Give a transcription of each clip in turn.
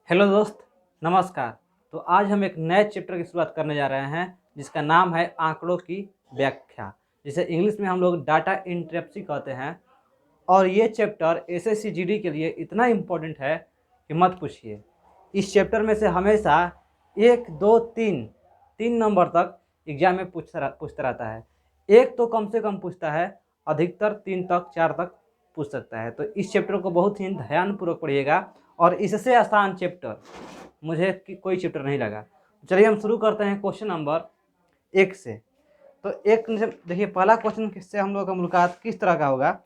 Hello दोस्त, नमस्कार। तो आज हम एक नए चैप्टर की शुरुआत करने जा रहे हैं जिसका नाम है आंकड़ों की व्याख्या, जिसे इंग्लिश में हम लोग डाटा इंटरप्रेटेशन कहते हैं। और ये चैप्टर एसएससी जीडी के लिए इतना इम्पोर्टेंट है कि मत पूछिए। इस चैप्टर में से हमेशा एक दो तीन तीन नंबर तक एग्जाम में पूछता रहता है। एक तो कम से कम पूछता है, अधिकतर तीन तक चार तक पूछ सकता है। तो इस चैप्टर को बहुत ही ध्यानपूर्वक पढ़िएगा और इससे आसान चैप्टर मुझे कोई चैप्टर नहीं लगा। चलिए हम शुरू करते हैं क्वेश्चन नंबर 1 से। तो एक देखिए, पहला क्वेश्चन से हम लोग का मुलाकात किस तरह का होगा।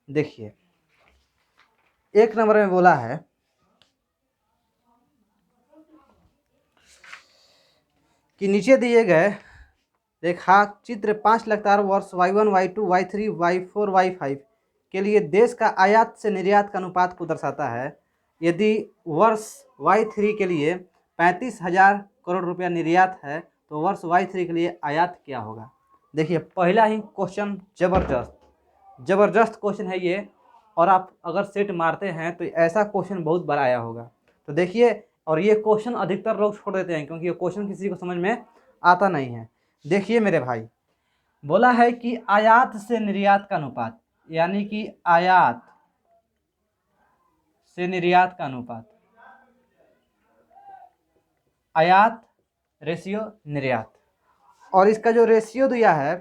देखिए, 1 नंबर में बोला है कि नीचे दिए गए रेखा चित्र 5 लगातार वर्ष y1, y2, y3, y4, y5 के लिए देश का आयात से निर्यात का अनुपात को दर्शाता है। यदि वर्ष y3 के लिए 35,000 करोड़ रुपया निर्यात है तो वर्ष y3 के लिए आयात क्या होगा। देखिए, पहला ही क्वेश्चन जबरदस्त क्वेश्चन है ये। और आप अगर सेट मारते हैं तो ऐसा क्वेश्चन बहुत बार आया होगा। तो देखिए, और ये क्वेश्चन अधिकतर लोग छोड़ देते हैं क्योंकि ये क्वेश्चन किसी को समझ में आता नहीं है। देखिए मेरे भाई, बोला है कि आयात से निर्यात का अनुपात, यानी कि आयात से निर्यात का अनुपात, आयात रेशियो निर्यात। और इसका जो रेशियो दिया है,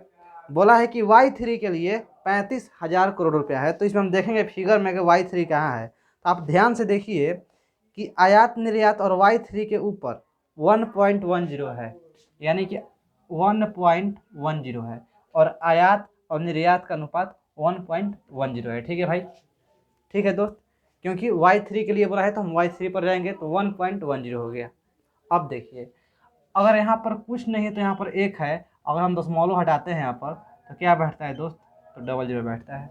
बोला है कि y3 के लिए 35,000 करोड़ रुपया है। तो इसमें हम देखेंगे फिगर में कि y3 कहाँ है। तो आप ध्यान से देखिए कि आयात निर्यात और y3 के ऊपर 1.10 है, यानी कि 1.10 है। और आयात और निर्यात का अनुपात 1.10 है। ठीक है भाई, ठीक है दोस्त, क्योंकि y3 के लिए बोला है तो हम y3 पर जाएंगे तो 1.10 हो गया। अब देखिए, अगर यहाँ पर कुछ नहीं है तो यहाँ पर 1 है। अगर हम दशमलव हटाते हैं यहाँ पर तो क्या बैठता है दोस्त, तो 00 बैठता है।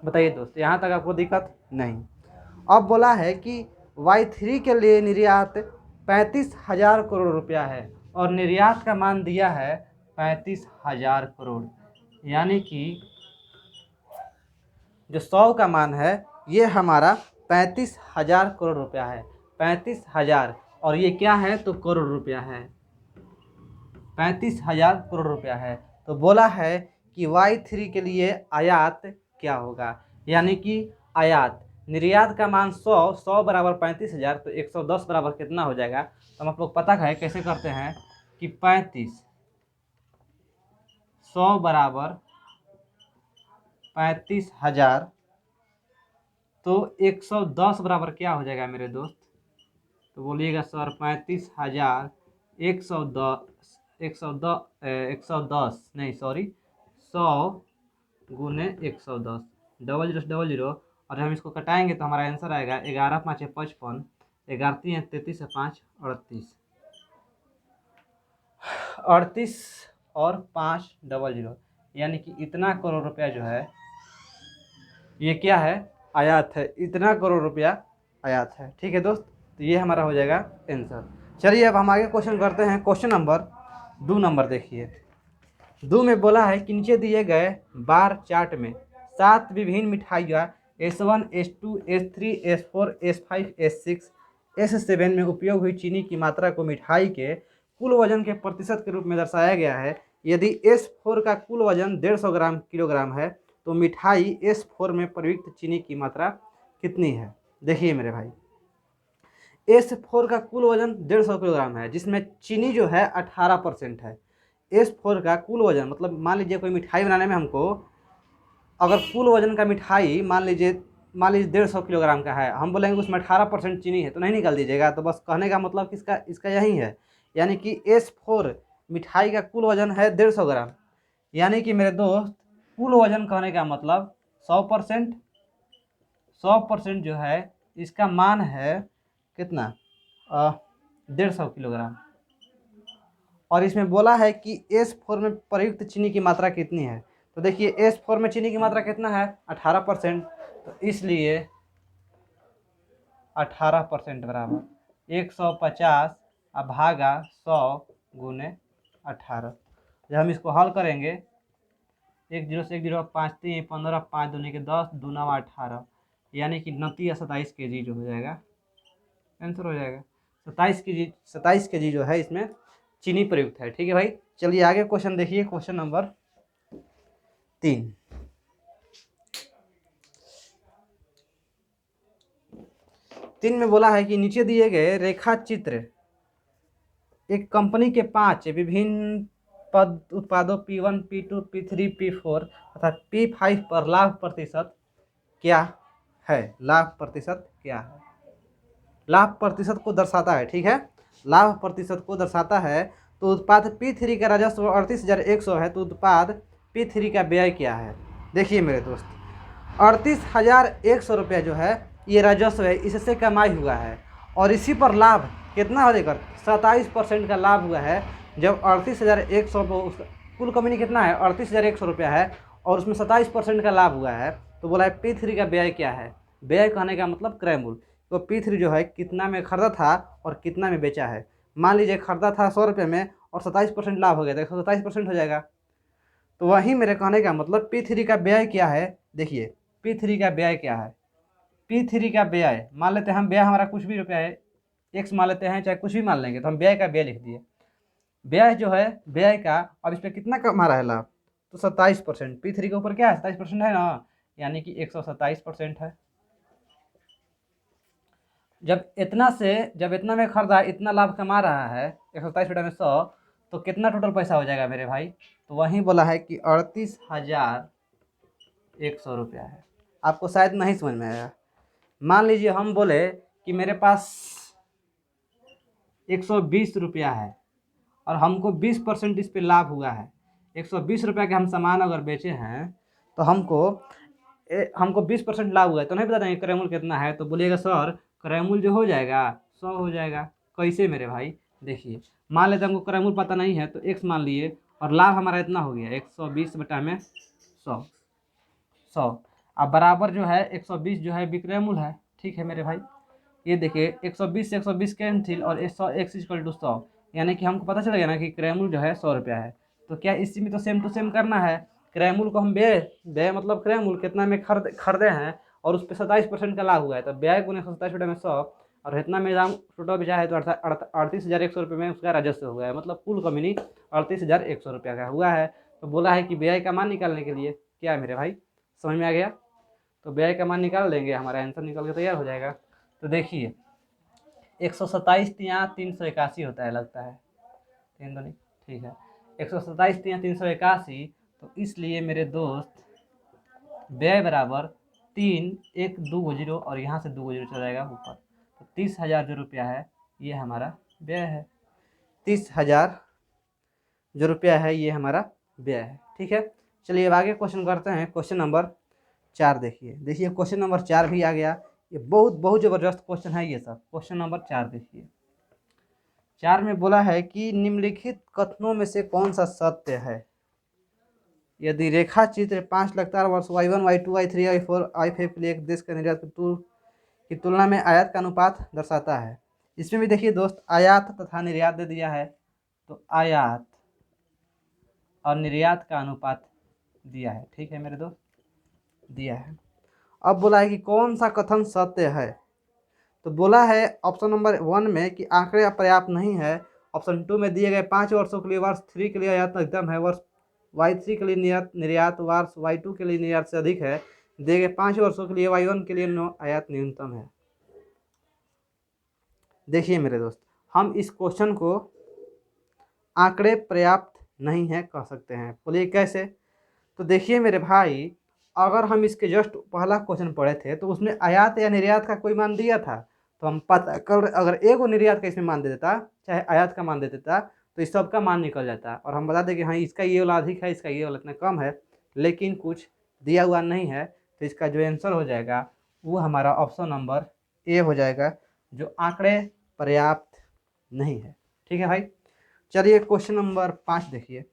बताइए दोस्त, यहाँ तक आपको दिक्कत नहीं। अब बोला है कि y3 के लिए निर्यात 35,000 करोड़ रुपया है और निर्यात का मान दिया है 35,000 करोड़, यानी कि जो 100 का मान है ये हमारा 35,000 करोड़ रुपया है। 35,000 और ये क्या है, तो करोड़ रुपया है। 35,000 करोड़ रुपया है। तो बोला है कि y3 के लिए आयात क्या होगा, यानी कि आयात निर्यात का मान 100 बराबर 35,000, तो 110 बराबर कितना हो जाएगा। तो हम आप लोग पता है कैसे करते हैं कि 100 बराबर 35,000, तो 110 बराबर क्या हो जाएगा मेरे दोस्त। तो बोलिएगा सर, 35,000 110 नहीं सॉरी 100 गुने 110, 00 और हम इसको कटाएंगे तो हमारा आंसर आएगा 11 5 55, 11 33 5 38, 38 और 500, यानी कि इतना करोड़ रुपया जो है ये क्या है, आयात है। इतना करोड़ रुपया आयात है। ठीक है दोस्त, तो ये हमारा हो जाएगा आंसर। चलिए अब हम आगे क्वेश्चन करते हैं। क्वेश्चन नंबर 2 नंबर देखिए। 2 में बोला है कि नीचे दिए गए बार चार्ट में 7 विभिन्न मिठाइयाँ S1, S2, S3, S4, S5, S6, S7 में उपयोग हुई चीनी की मात्रा को मिठाई के कुल वजन के प्रतिशत के रूप में दर्शाया गया है। यदि S4 का कुल वजन 150 ग्राम किलोग्राम है तो मिठाई S4 में प्रयुक्त चीनी की मात्रा कितनी है। देखिए मेरे भाई, S4 का कुल वजन 150 किलोग्राम है, जिसमें चीनी जो है 18% है। S4 का कुल वजन मतलब मान लीजिए कोई मिठाई बनाने में हमको अगर कुल वजन का मिठाई मान लीजिए 150 किलोग्राम का है, हम बोलेंगे उसमें 18% चीनी है तो नहीं निकाल दीजिएगा। तो बस कहने का मतलब किसका इसका यही है, यानी कि S4 मिठाई का कुल वजन है 150 ग्राम, यानी कि मेरे दोस्त कुल वजन कहने का मतलब 100%, 100% जो है इसका मान है कितना, 150 किलोग्राम। और इसमें बोला है कि S4 में प्रयुक्त चीनी की मात्रा कितनी है। तो देखिए S4 में चीनी की मात्रा कितना है, 18%। तो इसलिए 18% बराबर 150 भागा 100 गुने 18। जब हम इसको हल करेंगे, 10 से 1 0 5 3 15 5 दूनी के 10 दूना 18, यानी कि 29 27 kg जो हो जाएगा। आंसर हो जाएगा। 27 kg जो है इसमें चीनी प्रयुक्त है। ठीक है भाई, चलिए आगे क्वेश्चन देखिए, क्वेश्चन नंबर 3। तीन में बोला है कि नीचे दिए गए रेखा चित्र एक कंपनी के 5 विभिन्न पद उत्पादों P1, P2, P3, P4 तथा P5 पर लाभ प्रतिशत क्या है। लाभ प्रतिशत क्या है, लाभ प्रतिशत को दर्शाता है। ठीक है, लाभ प्रतिशत को दर्शाता है। तो उत्पाद P3 का राजस्व 38,100 है, तो उत्पाद P3 का व्यय क्या है। देखिए मेरे दोस्त, 38,100 रुपया जो है ये राजस्व है, इससे कमाई हुआ है, और इसी पर लाभ कितना हो देकर 27% का लाभ हुआ है। जब 38,100 कुल कंपनी कितना है 38,100 रुपया है, और उसमें 27% का लाभ हुआ है, तो बोला है P3 का व्यय क्या है। व्यय कहने का मतलब क्रय मूल्य। तो P3 जो है कितना में खरीदा था और कितना में बेचा है। मान लीजिए खरीदा था 100 रुपये में और 27% लाभ हो गया, तो 127% हो जाएगा। तो वही मेरे कहने का मतलब P3 का व्यय क्या है। देखिए P3 का व्यय क्या है। P3 का व्यय मान लेते हैं हम, व्यय हमारा कुछ भी रुपया है, x मान लेते हैं, चाहे कुछ भी मान लेंगे, तो हम व्यय का व्यय लिख दिए। व्यय जो है व्यय का, और इस पर कितना कमा रहा है लाभ, तो 27%। P3 के ऊपर क्या है 27% है ना, यानी कि 127% है। जब इतना में खरीदा, इतना लाभ कमा रहा है 127/100, तो कितना टोटल पैसा हो जाएगा मेरे भाई। तो वहीं बोला है कि 38,100 रुपया है। आपको शायद नहीं समझ में आया। मान लीजिए हम बोले कि मेरे पास 120 रुपया है और हमको 20% इस पे लाभ हुआ है। 120 रुपया के हम सामान अगर बेचे हैं तो हमको 20% लाभ हुआ है, तो नहीं बता देंगे क्रय मूल्य कितना है। तो बोलिएगा सर क्रय मूल्य जो हो जाएगा 100 हो जाएगा। कैसे मेरे भाई, देखिए मान लेते हमको क्रय मूल्य पता नहीं है, तो x मान लिए और लाभ हमारा इतना हो गया 120 बटा में 100। अब बराबर जो है 120 जो है विक्रय मूल्य है। ठीक है मेरे भाई, ये देखिए 120 से 120 कैंसिल और 100 यानी कि हमको पता चल गया ना कि क्रय मूल्य जो है 100 रुपया है। तो क्या इसी में तो सेम टू सेम करना है। क्रय मूल्य को हम व्यय मतलब क्रय मूल्य कितना में खरीदे हैं और उस पर 27% का लाभ हुआ है, तो व्यय गुने 27/100, और इतना में दाम टोटल बेचा है तो 38,100 रुपये में उसका राजस्व हुआ है। मतलब कुल कंपनी 38,100 रुपया का हुआ है। तो बोला है कि व्यय का मान निकालने के लिए क्या है मेरे भाई, समझ में आ गया। तो व्यय का मान निकाल देंगे, हमारा आंसर निकल के तैयार हो जाएगा। तो देखिए 127 या 381 होता है लगता है, 3 तो नहीं, ठीक है 127 या 381। तो इसलिए मेरे दोस्त व्यय बराबर 3 1 2 0 और यहाँ से 2 0 चला जाएगा ऊपर। तो 30,000 जो रुपया है ये हमारा व्यय है। 30,000 जो रुपया है ये हमारा व्यय है। ठीक है, चलिए अब आगे क्वेश्चन करते हैं। क्वेश्चन नंबर 4 देखिए क्वेश्चन नंबर 4 भी आ गया। ये बहुत ज़बरदस्त क्वेश्चन है ये सब। क्वेश्चन नंबर 4 देखिए, 4 में बोला है कि निम्नलिखित कथनों में से कौन सा सत्य है। यदि रेखा चित्र 5 लगातार वर्ष y1 y2 y3 y4 y5 के लिए एक देश का निर्यात की तुलना में आयात का अनुपात दर्शाता है। इसमें भी देखिए दोस्त आयात तथा निर्यात दे दिया है, तो आयात और निर्यात का अनुपात दिया है। ठीक है मेरे दोस्त, दिया है। अब बोला है कि कौन सा कथन सत्य है। तो बोला है ऑप्शन नंबर 1 में कि आंकड़े पर्याप्त नहीं है। ऑप्शन 2 में दिए गए 5 वर्षों के लिए वर्ष 3 के लिए आयात अधिकतम है, वर्ष y3 के लिए निर्यात वर्ष y2 के लिए निर्यात से अधिक है। दिए गए 5 वर्षों के लिए y1 के लिए आयात न्यूनतम है। देखिए मेरे दोस्त, हम इस क्वेश्चन को आंकड़े पर्याप्त नहीं है कह सकते हैं। बोलिए कैसे। तो देखिए मेरे भाई, अगर हम इसके जस्ट पहला क्वेश्चन पढ़े थे तो उसमें आयात या निर्यात का कोई मान दिया था, तो हम पता कर अगर एगो निर्यात का इसमें मान दे देता चाहे आयात का मान दे देता तो इस सब का मान निकल जाता और हम बता दें कि हाँ इसका ये वाला अधिक है, इसका ये वाला इतना कम है। लेकिन कुछ दिया हुआ नहीं है, तो इसका जो आंसर हो जाएगा वो हमारा ऑप्शन नंबर ए हो जाएगा, जो आंकड़े पर्याप्त नहीं है। ठीक है भाई, चलिए क्वेश्चन नंबर 5 देखिए।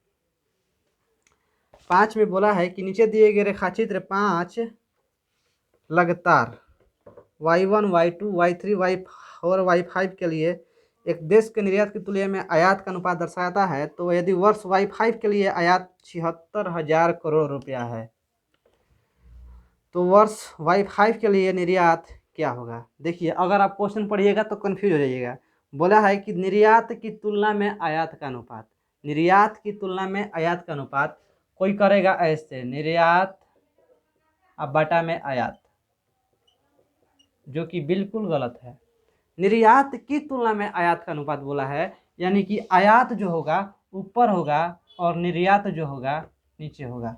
5 में बोला है कि नीचे दिए गए रेखाचित्र 5 लगातार y1 y2 y3 y4 y5 के लिए एक देश के निर्यात की तुलना में आयात का अनुपात दर्शाता है। तो यदि वर्ष y5 के लिए आयात 76,000 करोड़ रुपया है, तो वर्ष y5 के लिए निर्यात क्या होगा। देखिए अगर आप क्वेश्चन पढ़िएगा तो कंफ्यूज हो जाइएगा। बोला है कि निर्यात की तुलना में आयात का अनुपात, निर्यात की तुलना में आयात का अनुपात कोई करेगा ऐसे, निर्यात अब बटा में आयात, जो कि बिल्कुल गलत है। निर्यात की तुलना में आयात का अनुपात बोला है, यानी कि आयात जो होगा ऊपर होगा और निर्यात जो होगा नीचे होगा।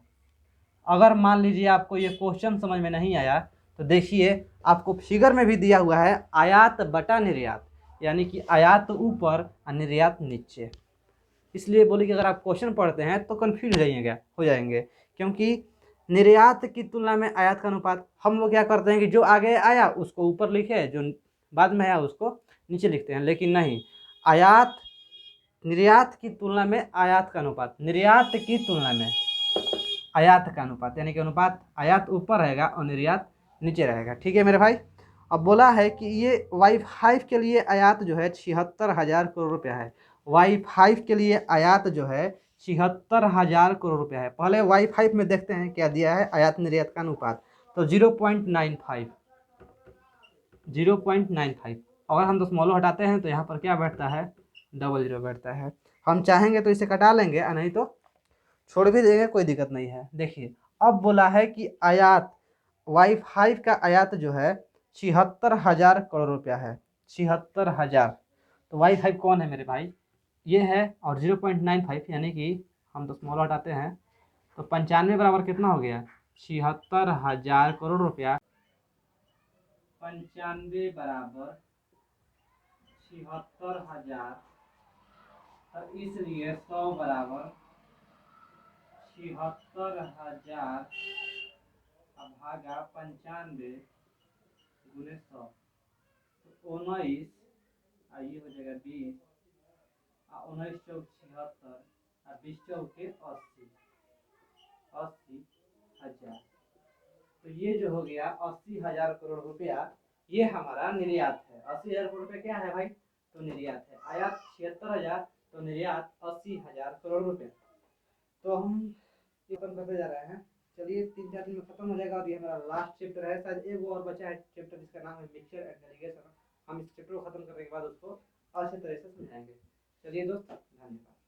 अगर मान लीजिए आपको ये क्वेश्चन समझ में नहीं आया तो देखिए आपको फिगर में भी दिया हुआ है आयात बटा निर्यात, यानी कि आयात ऊपर और निर्यात नीचे। इसलिए बोले कि अगर आप क्वेश्चन पढ़ते हैं तो कन्फ्यूज हो जाएंगे, क्योंकि निर्यात की तुलना में आयात का अनुपात हम लोग क्या करते हैं कि जो आगे आया उसको ऊपर लिखे, जो बाद में आया उसको नीचे लिखते हैं। लेकिन नहीं, आयात निर्यात की तुलना में आयात का अनुपात, निर्यात की तुलना में आयात का अनुपात, यानी कि अनुपात आयात ऊपर रहेगा और निर्यात नीचे रहेगा। ठीक है मेरे भाई। अब बोला है कि ये वाई 5 के लिए आयात जो है 76,000 करोड़ रुपया है। वाई 5 के लिए आयात जो है 76,000 करोड़ रुपया है। पहले वाई 5 में देखते हैं क्या दिया है आयात निर्यात का अनुपात, तो 0.95, 0.95। अगर हम दशमलव हटाते हैं तो यहाँ पर क्या बैठता है, डबल जीरो बैठता है। हम चाहेंगे तो इसे कटा लेंगे और नहीं तो छोड़ भी देंगे, कोई दिक्कत नहीं है। देखिए अब बोला है कि आयात वाई 5 का आयात जो है 76,000 करोड़ रुपया है, 76,000। तो वाई 5 कौन है मेरे भाई, ये है। और 0.95 यानी कि हम दशमलव हटाते हैं तो 95 बराबर कितना हो गया, 76,000 करोड़ रुपया। 95 बराबर 76,000, तो इसलिए 100 बराबर 76,000 भागा 95 गुने 100, तो 19, ये हो जाएगा 20, 19 चौक 76 और 20 चौक 80, 80,000। तो ये जो हो गया 80,000 करोड़ रुपया, ये हमारा निर्यात है। 80,000 करोड़ रुपया क्या है भाई, तो निर्यात है। आयात 76,000 तो निर्यात 80,000 करोड़ रुपया। तो हम ये खत्म करते जा रहे हैं। चलिए 3-4 दिन में खत्म हो जाएगा और ये हमारा लास्ट चैप्टर है। शायद एक और बचा है चैप्टर जिसका नाम है मिक्सचर एंड नेविगेशन। हम इस चैप्टर को खत्म करने के बाद उसको अच्छे तरह से समझाएंगे। चलिए दोस्त, धन्यवाद।